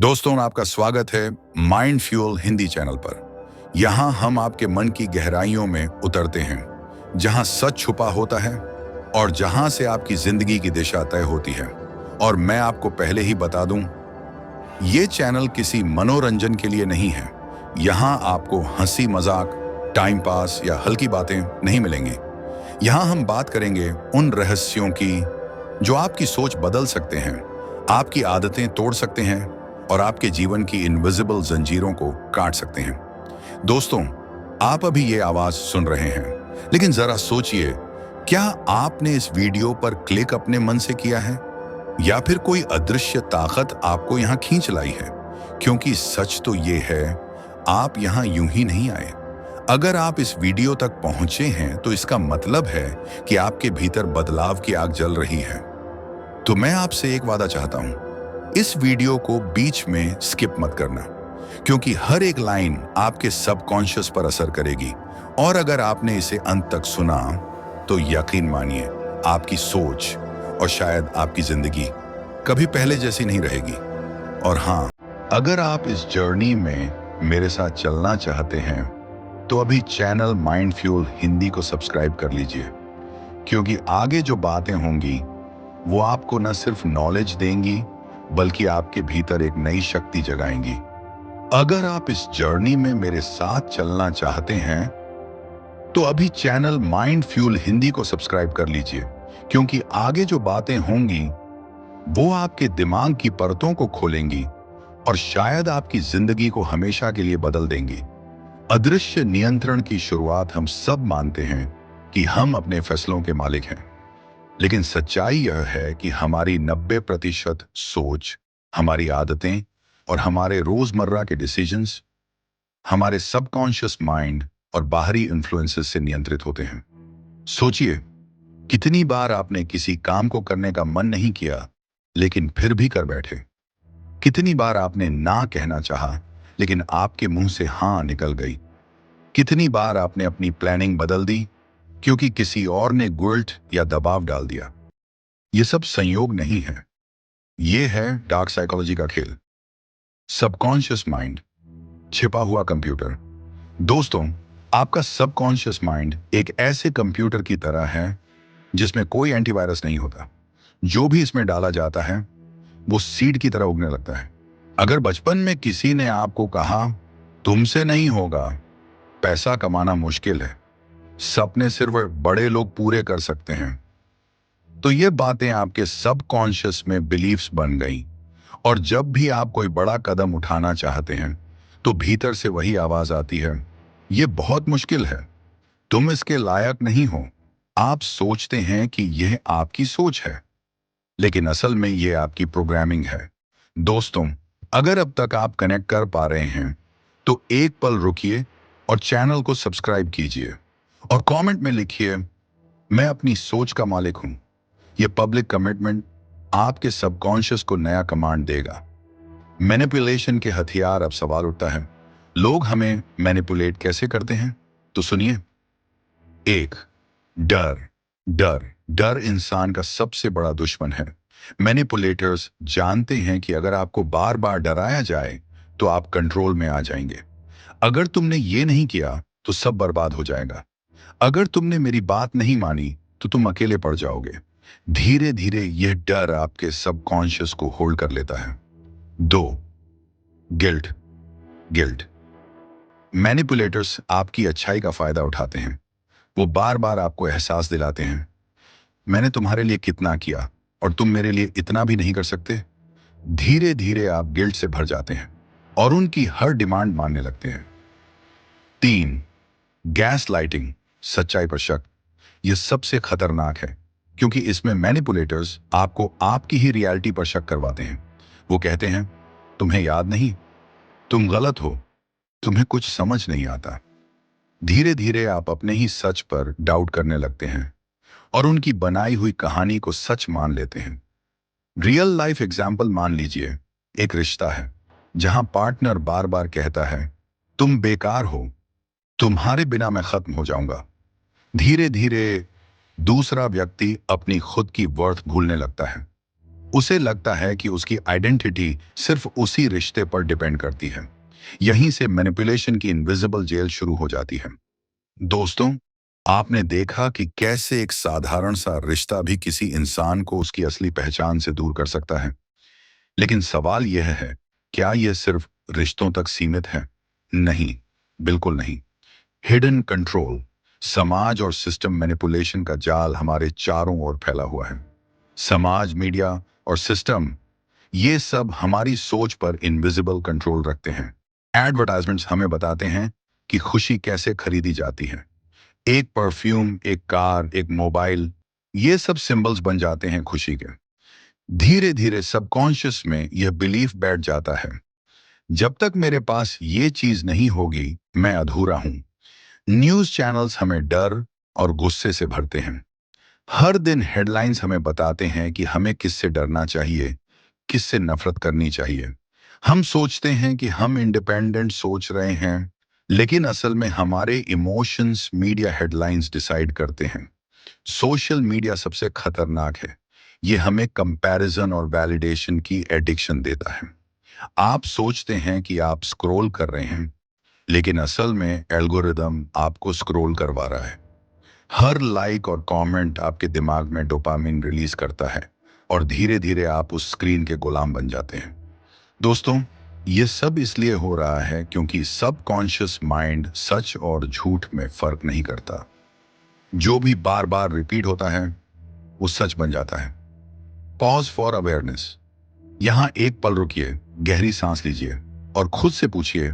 दोस्तों, आपका स्वागत है माइंड फ्यूल हिंदी चैनल पर। यहाँ हम आपके मन की गहराइयों में उतरते हैं, जहाँ सच छुपा होता है और जहाँ से आपकी जिंदगी की दिशा तय होती है। और मैं आपको पहले ही बता दूं, ये चैनल किसी मनोरंजन के लिए नहीं है। यहाँ आपको हंसी मजाक, टाइम पास या हल्की बातें नहीं मिलेंगी। यहाँ हम बात करेंगे उन रहस्यों की जो आपकी सोच बदल सकते हैं, आपकी आदतें तोड़ सकते हैं और आपके जीवन की इनविजिबल जंजीरों को काट सकते हैं। दोस्तों, आप अभी ये आवाज सुन रहे हैं, लेकिन जरा सोचिए, क्या आपने इस वीडियो पर क्लिक अपने मन से किया है या फिर कोई अदृश्य ताकत आपको यहाँ खींच लाई है? क्योंकि सच तो ये है, आप यहाँ यूं ही नहीं आए। अगर आप इस वीडियो तक पहुंचे हैं तो इसका मतलब है कि आपके भीतर बदलाव की आग जल रही है। तो मैं आपसे एक वादा चाहता हूं, इस वीडियो को बीच में स्किप मत करना, क्योंकि हर एक लाइन आपके सबकॉन्शियस पर असर करेगी। और अगर आपने इसे अंत तक सुना तो यकीन मानिए, आपकी सोच और शायद आपकी जिंदगी कभी पहले जैसी नहीं रहेगी। और हाँ, अगर आप इस जर्नी में मेरे साथ चलना चाहते हैं तो अभी चैनल माइंड फ्यूल हिंदी को सब्सक्राइब कर लीजिए, क्योंकि आगे जो बातें होंगी वो आपको न सिर्फ नॉलेज देंगी बल्कि आपके भीतर एक नई शक्ति जगाएंगी। अगर आप इस जर्नी में मेरे साथ चलना चाहते हैं तो अभी चैनल माइंड फ्यूल हिंदी को सब्सक्राइब कर लीजिए, क्योंकि आगे जो बातें होंगी वो आपके दिमाग की परतों को खोलेंगी और शायद आपकी जिंदगी को हमेशा के लिए बदल देंगी। अदृश्य नियंत्रण की शुरुआत हम सब मानते हैं कि हम अपने फैसलों के मालिक हैं, लेकिन सच्चाई यह है कि हमारी 90% सोच, हमारी आदतें और हमारे रोजमर्रा के डिसीजंस हमारे सबकॉन्शियस माइंड और बाहरी इन्फ्लुएंसेस से नियंत्रित होते हैं। सोचिए, कितनी बार आपने किसी काम को करने का मन नहीं किया लेकिन फिर भी कर बैठे। कितनी बार आपने ना कहना चाहा लेकिन आपके मुंह से हाँ निकल गई। कितनी बार आपने अपनी प्लानिंग बदल दी क्योंकि किसी और ने गुल्ट या दबाव डाल दिया। ये सब संयोग नहीं है, ये है डार्क साइकोलॉजी का खेल, सबकॉन्शियस माइंड, छिपा हुआ कंप्यूटर। दोस्तों, आपका सबकॉन्शियस माइंड एक ऐसे कंप्यूटर की तरह है जिसमें कोई एंटीवायरस नहीं होता। जो भी इसमें डाला जाता है वो सीड की तरह उगने लगता है। अगर बचपन में किसी ने आपको कहा, तुमसे नहीं होगा, पैसा कमाना मुश्किल है, सपने सिर्फ बड़े लोग पूरे कर सकते हैं, तो ये बातें आपके सबकॉन्शियस में बिलीफ्स बन गई। और जब भी आप कोई बड़ा कदम उठाना चाहते हैं तो भीतर से वही आवाज आती है, ये बहुत मुश्किल है, तुम इसके लायक नहीं हो। आप सोचते हैं कि यह आपकी सोच है, लेकिन असल में यह आपकी प्रोग्रामिंग है। दोस्तों, अगर अब तक आप कनेक्ट कर पा रहे हैं तो एक पल रुकिए और चैनल को सब्सक्राइब कीजिए और कमेंट में लिखिए, मैं अपनी सोच का मालिक हूं। यह पब्लिक कमिटमेंट आपके सबकॉन्शियस को नया कमांड देगा। मैनिपुलेशन के हथियार। अब सवाल उठता है, लोग हमें मैनिपुलेट कैसे करते हैं? तो सुनिए। एक, डर। डर डर इंसान का सबसे बड़ा दुश्मन है। मैनिपुलेटर्स जानते हैं कि अगर आपको बार बार डराया जाए तो आप कंट्रोल में आ जाएंगे। अगर तुमने ये नहीं किया तो सब बर्बाद हो जाएगा। अगर तुमने मेरी बात नहीं मानी तो तुम अकेले पड़ जाओगे। धीरे धीरे यह डर आपके सबकॉन्शियस को होल्ड कर लेता है। दो, गिल्ट। गिल्ट। मैनिपुलेटर्स आपकी अच्छाई का फायदा उठाते हैं। वो बार बार आपको एहसास दिलाते हैं, मैंने तुम्हारे लिए कितना किया और तुम मेरे लिए इतना भी नहीं कर सकते। धीरे धीरे आप गिल्ट से भर जाते हैं और उनकी हर डिमांड मानने लगते हैं। तीन, गैस लाइटिंग, सच्चाई पर शक। यह सबसे खतरनाक है, क्योंकि इसमें मैनिपुलेटर्स आपको आपकी ही रियलिटी पर शक करवाते हैं। वो कहते हैं, तुम्हें याद नहीं, तुम गलत हो, तुम्हें कुछ समझ नहीं आता। धीरे धीरे आप अपने ही सच पर डाउट करने लगते हैं और उनकी बनाई हुई कहानी को सच मान लेते हैं। रियल लाइफ एग्जाम्पल मान लीजिए, एक रिश्ता है जहां पार्टनर बार बार कहता है, तुम बेकार हो, तुम्हारे बिना मैं खत्म हो जाऊंगा। धीरे धीरे दूसरा व्यक्ति अपनी खुद की वर्थ भूलने लगता है। उसे लगता है कि उसकी आइडेंटिटी सिर्फ उसी रिश्ते पर डिपेंड करती है। यहीं से मैनिपुलेशन की इनविजिबल जेल शुरू हो जाती है। दोस्तों, आपने देखा कि कैसे एक साधारण सा रिश्ता भी किसी इंसान को उसकी असली पहचान से दूर कर सकता है। लेकिन सवाल यह है, क्या यह सिर्फ रिश्तों तक सीमित है? नहीं, बिल्कुल नहीं। हिडन कंट्रोल, समाज और सिस्टम मैनिपुलेशन का जाल हमारे चारों ओर फैला हुआ है। समाज, मीडिया और सिस्टम, ये सब हमारी सोच पर इनविजिबल कंट्रोल रखते हैं। एडवर्टाइजमेंट्स हमें बताते हैं कि खुशी कैसे खरीदी जाती है। एक परफ्यूम, एक कार, एक मोबाइल, ये सब सिंबल्स बन जाते हैं खुशी के। धीरे धीरे सबकॉन्शियस में यह बिलीफ बैठ जाता है, जब तक मेरे पास ये चीज नहीं होगी मैं अधूरा हूं। न्यूज चैनल्स हमें डर और गुस्से से भरते हैं। हर दिन हेडलाइंस हमें बताते हैं कि हमें किससे डरना चाहिए, किससे नफरत करनी चाहिए। हम सोचते हैं कि हम इंडिपेंडेंट सोच रहे हैं, लेकिन असल में हमारे इमोशंस मीडिया हेडलाइंस डिसाइड करते हैं। सोशल मीडिया सबसे खतरनाक है। ये हमें कंपैरिजन और वैलिडेशन की एडिक्शन देता है। आप सोचते हैं कि आप स्क्रॉल कर रहे हैं, लेकिन असल में एल्गोरिदम आपको स्क्रॉल करवा रहा है। हर लाइक और कमेंट आपके दिमाग में डोपामिन रिलीज करता है और धीरे धीरे आप उस स्क्रीन के गुलाम बन जाते हैं। दोस्तों, ये सब इसलिए हो रहा है क्योंकि सबकॉन्शियस माइंड सच और झूठ में फर्क नहीं करता। जो भी बार बार रिपीट होता है वो सच बन जाता है। Pause for awareness. यहां एक पल रुकिए, गहरी सांस लीजिए और खुद से पूछिए,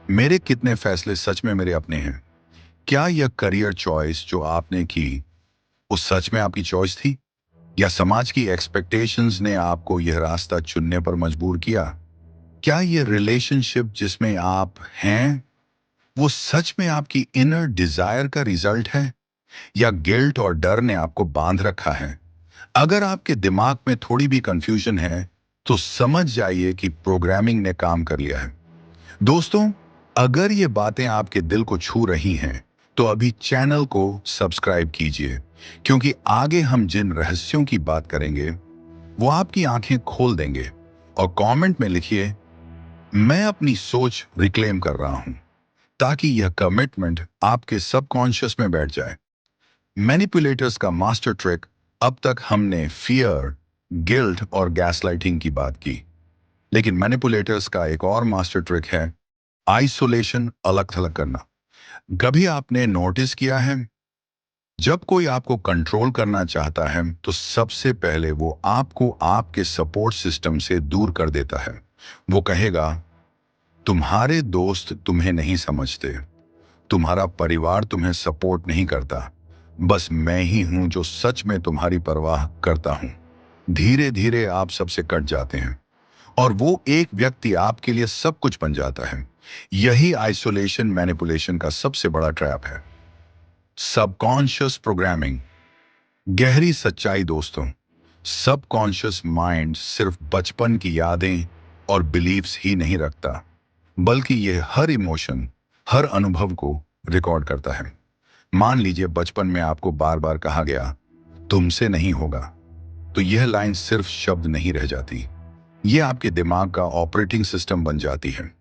मेरे कितने फैसले सच में मेरे अपने हैं? क्या यह करियर चॉइस जो आपने की, वो सच में आपकी चॉइस थी, या समाज की एक्सपेक्टेशंस ने आपको यह रास्ता चुनने पर मजबूर किया? क्या यह रिलेशनशिप जिसमें आप हैं, वो सच में आपकी इनर डिजायर का रिजल्ट है, या गिल्ट और डर ने आपको बांध रखा है? अगर आपके दिमाग में थोड़ी भी कंफ्यूजन है, तो समझ जाइए कि प्रोग्रामिंग ने काम कर लिया है। दोस्तों, अगर ये बातें आपके दिल को छू रही हैं, तो अभी चैनल को सब्सक्राइब कीजिए, क्योंकि आगे हम जिन रहस्यों की बात करेंगे वो आपकी आंखें खोल देंगे। और कमेंट में लिखिए, मैं अपनी सोच रिक्लेम कर रहा हूं, ताकि यह कमिटमेंट आपके सबकॉन्शियस में बैठ जाए। मैनिपुलेटर्स का मास्टर ट्रिक। अब तक हमने फियर, गिल्ट और गैसलाइटिंग की बात की, लेकिन मैनिपुलेटर्स का एक और मास्टर ट्रिक है आइसोलेशन, अलग थलग करना। कभी आपने नोटिस किया है, जब कोई आपको कंट्रोल करना चाहता है तो सबसे पहले वो आपको आपके सपोर्ट सिस्टम से दूर कर देता है। वो कहेगा, तुम्हारे दोस्त तुम्हें नहीं समझते, तुम्हारा परिवार तुम्हें सपोर्ट नहीं करता, बस मैं ही हूं जो सच में तुम्हारी परवाह करता हूं। धीरे धीरे आप सबसे कट जाते हैं और वो एक व्यक्ति आपके लिए सब कुछ बन जाता है। यही आइसोलेशन मैनिपुलेशन का सबसे बड़ा ट्रैप है। Subconscious programming. गहरी सच्चाई दोस्तों, सबकॉन्शियस माइंड सिर्फ बचपन की यादें और बिलीव्स ही नहीं रखता, बल्कि यह हर इमोशन, हर अनुभव को रिकॉर्ड करता है। मान लीजिए बचपन में आपको बार बार कहा गया, तुमसे नहीं होगा, तो यह लाइन सिर्फ शब्द नहीं रह जाती, यह आपके दिमाग का ऑपरेटिंग सिस्टम बन जाती है।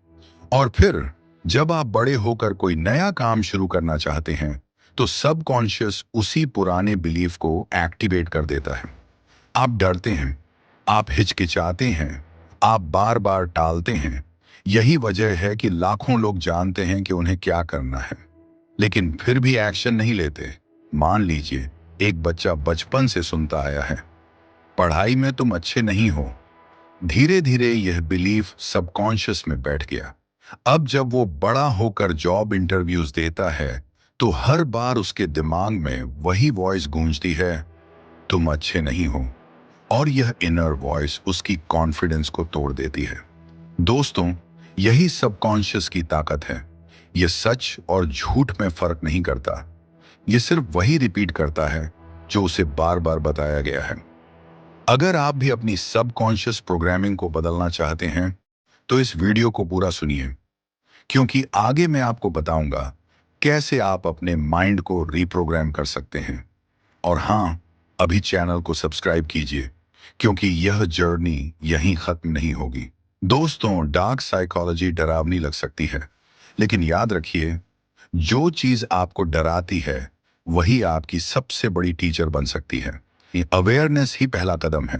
और फिर जब आप बड़े होकर कोई नया काम शुरू करना चाहते हैं, तो सबकॉन्शियस उसी पुराने बिलीफ को एक्टिवेट कर देता है। आप डरते हैं, आप हिचकिचाते हैं, आप बार बार टालते हैं। यही वजह है कि लाखों लोग जानते हैं कि उन्हें क्या करना है, लेकिन फिर भी एक्शन नहीं लेते। मान लीजिए एक बच्चा बचपन से सुनता आया है, पढ़ाई में तुम अच्छे नहीं हो। धीरे धीरे यह बिलीफ सबकॉन्शियस में बैठ गया। अब जब वो बड़ा होकर जॉब इंटरव्यूज देता है, तो हर बार उसके दिमाग में वही वॉइस गूंजती है, तुम अच्छे नहीं हो। और यह इनर वॉइस उसकी कॉन्फिडेंस को तोड़ देती है। दोस्तों, यही सबकॉन्शियस की ताकत है। यह सच और झूठ में फर्क नहीं करता, यह सिर्फ वही रिपीट करता है जो उसे बार बार बताया गया है। अगर आप भी अपनी सबकॉन्शियस प्रोग्रामिंग को बदलना चाहते हैं, तो इस वीडियो को पूरा सुनिए, क्योंकि आगे मैं आपको बताऊंगा कैसे आप अपने माइंड को रीप्रोग्राम कर सकते हैं। और हाँ, अभी चैनल को सब्सक्राइब कीजिए, क्योंकि यह जर्नी यहीं खत्म नहीं होगी। दोस्तों, डार्क साइकोलॉजी डरावनी लग सकती है, लेकिन याद रखिए, जो चीज आपको डराती है वही आपकी सबसे बड़ी टीचर बन सकती है। ये अवेयरनेस ही पहला कदम है।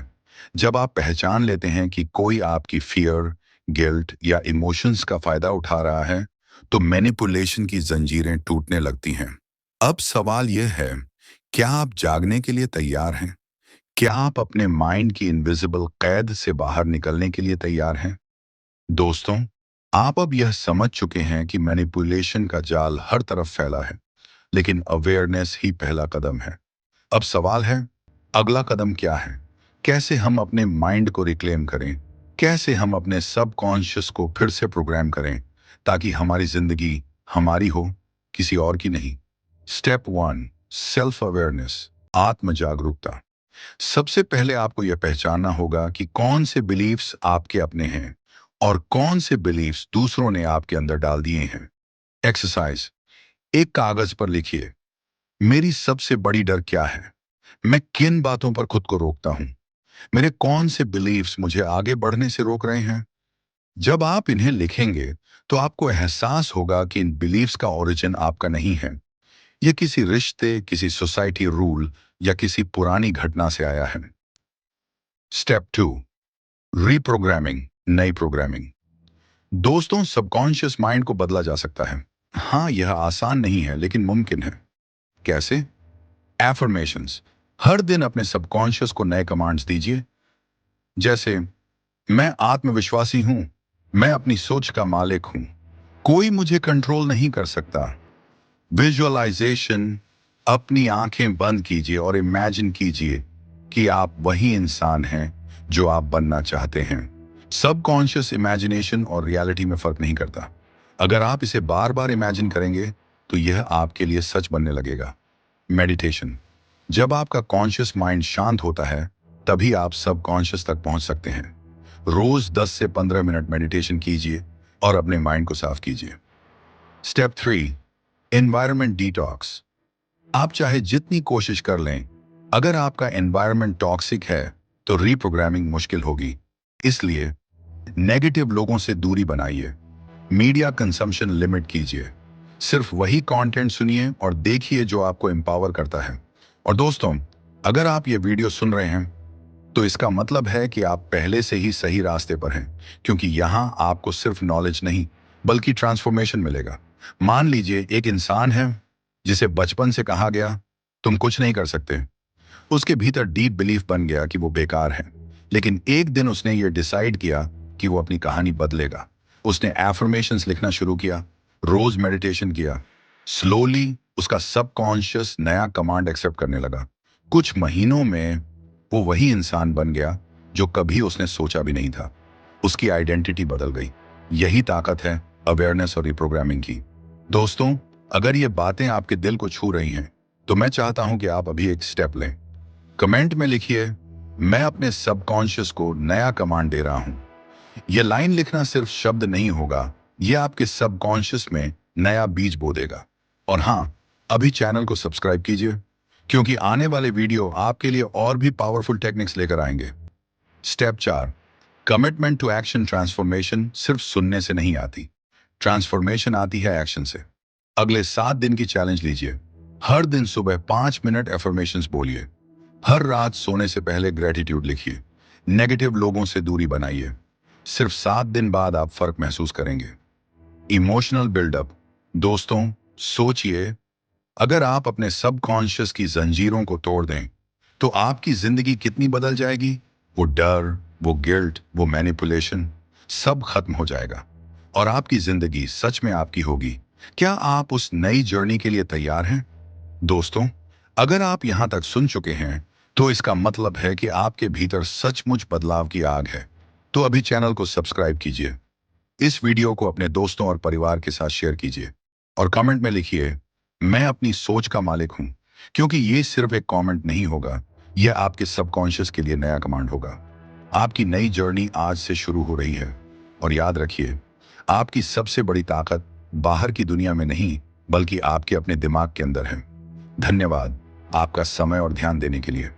जब आप पहचान लेते हैं कि कोई आपकी फियर, गिल्ट या इमोशंस का फायदा उठा रहा है, तो मैनिपुलेशन की जंजीरें टूटने लगती हैं। अब सवाल यह है, क्या आप जागने के लिए तैयार हैं? क्या आप अपने माइंड की इनविजिबल कैद से बाहर निकलने के लिए तैयार हैं? दोस्तों, आप अब यह समझ चुके हैं कि मैनिपुलेशन का जाल हर तरफ फैला है, लेकिन अवेयरनेस ही पहला कदम है। अब सवाल है, अगला कदम क्या है? कैसे हम अपने माइंड को रिक्लेम करें? कैसे हम अपने सबकॉन्शियस को फिर से प्रोग्राम करें ताकि हमारी जिंदगी हमारी हो, किसी और की नहीं? स्टेप 1, सेल्फ अवेयरनेस, आत्म जागरूकता। सबसे पहले आपको यह पहचानना होगा कि कौन से बिलीफ्स आपके अपने हैं और कौन से बिलीफ्स दूसरों ने आपके अंदर डाल दिए हैं। एक्सरसाइज, एक कागज पर लिखिए, मेरी सबसे बड़ी डर क्या है? मैं किन बातों पर खुद को रोकता हूं? मेरे कौन से बिलीफ्स मुझे आगे बढ़ने से रोक रहे हैं? जब आप इन्हें लिखेंगे तो आपको एहसास होगा कि इन बिलीफ्स का ओरिजिन आपका नहीं है। यह किसी रिश्ते, किसी सोसाइटी रूल या किसी पुरानी घटना से आया है। स्टेप 2, रीप्रोग्रामिंग, नई प्रोग्रामिंग। दोस्तों, सबकॉन्शियस माइंड को बदला जा सकता है। हाँ, यह आसान नहीं है, लेकिन मुमकिन है। कैसे? एफर्मेशंस, हर दिन अपने सबकॉन्शियस को नए कमांड्स दीजिए, जैसे मैं आत्मविश्वासी हूं, मैं अपनी सोच का मालिक हूं, कोई मुझे कंट्रोल नहीं कर सकता। विजुअलाइजेशन, अपनी आंखें बंद कीजिए और इमेजिन कीजिए कि आप वही इंसान हैं जो आप बनना चाहते हैं। सबकॉन्शियस इमेजिनेशन और रियलिटी में फर्क नहीं करता। अगर आप इसे बार बार इमेजिन करेंगे तो यह आपके लिए सच बनने लगेगा। मेडिटेशन, जब आपका कॉन्शियस माइंड शांत होता है तभी आप सबकॉन्शियस तक पहुंच सकते हैं। रोज 10 से 15 मिनट मेडिटेशन कीजिए और अपने माइंड को साफ कीजिए। Step 3, environment detox. आप चाहे जितनी कोशिश कर लें, अगर आपका एनवायरनमेंट टॉक्सिक है तो रीप्रोग्रामिंग मुश्किल होगी। इसलिए नेगेटिव लोगों से दूरी बनाइए, मीडिया कंजम्पशन लिमिट कीजिए, सिर्फ वही कंटेंट सुनिए और देखिए जो आपको एम्पावर करता है। और दोस्तों, अगर आप ये वीडियो सुन रहे हैं तो इसका मतलब है कि आप पहले से ही सही रास्ते पर हैं, क्योंकि यहाँ आपको सिर्फ नॉलेज नहीं बल्कि ट्रांसफॉर्मेशन मिलेगा। मान लीजिए एक इंसान है जिसे बचपन से कहा गया तुम कुछ नहीं कर सकते। उसके भीतर डीप बिलीफ बन गया कि वो बेकार है। लेकिन एक दिन उसने ये डिसाइड किया कि वो अपनी कहानी बदलेगा। उसने एफर्मेशंस लिखना शुरू किया, रोज मेडिटेशन किया। स्लोली उसका सबकॉन्शियस नया कमांड एक्सेप्ट करने लगा। कुछ महीनों में वो वही इंसान बन गया जो कभी उसने सोचा भी नहीं था। उसकी आइडेंटिटी बदल गई। यही ताकत है अवेयरनेस और रिप्रोग्रामिंग की। दोस्तों, अगर ये बातें आपके दिल को छू रही हैं तो मैं चाहता हूं कि आप अभी एक स्टेप लें। कमेंट में लिखिए, मैं अपने सबकॉन्शियस को नया कमांड दे रहा हूं। यह लाइन लिखना सिर्फ शब्द नहीं होगा, यह आपके सबकॉन्शियस में नया बीज बो देगा। और हाँ, अभी चैनल को सब्सक्राइब कीजिए, क्योंकि आने वाले वीडियो आपके लिए और भी पावरफुल टेक्निक्स लेकर आएंगे। Step 4, commitment to action transformation सिर्फ सुनने से नहीं आती, ट्रांसफॉर्मेशन आती है एक्शन से। अगले 7 दिन की चैलेंज लीजिए। हर दिन सुबह 5 मिनट एफर्मेशंस बोलिए। हर रात सोने से पहले ग्रेटिट्यूड लिखिए। नेगेटिव लोगों से दूरी बनाइए। सिर्फ 7 दिन बाद आप फर्क महसूस करेंगे। Emotional buildup. दोस्तों, सोचिए, अगर आप अपने सबकॉन्शियस की जंजीरों को तोड़ दें तो आपकी जिंदगी कितनी बदल जाएगी। वो डर, वो गिल्ट, वो मैनिपुलेशन सब खत्म हो जाएगा और आपकी जिंदगी सच में आपकी होगी। क्या आप उस नई जर्नी के लिए तैयार हैं? दोस्तों, अगर आप यहां तक सुन चुके हैं तो इसका मतलब है कि आपके भीतर सचमुच बदलाव की आग है। तो अभी चैनल को सब्सक्राइब कीजिए, इस वीडियो को अपने दोस्तों और परिवार के साथ शेयर कीजिए और कमेंट में लिखिए, मैं अपनी सोच का मालिक हूं। क्योंकि ये सिर्फ एक कमेंट नहीं होगा, यह आपके सबकॉन्शियस के लिए नया कमांड होगा। आपकी नई जर्नी आज से शुरू हो रही है और याद रखिए, आपकी सबसे बड़ी ताकत बाहर की दुनिया में नहीं बल्कि आपके अपने दिमाग के अंदर है। धन्यवाद आपका समय और ध्यान देने के लिए।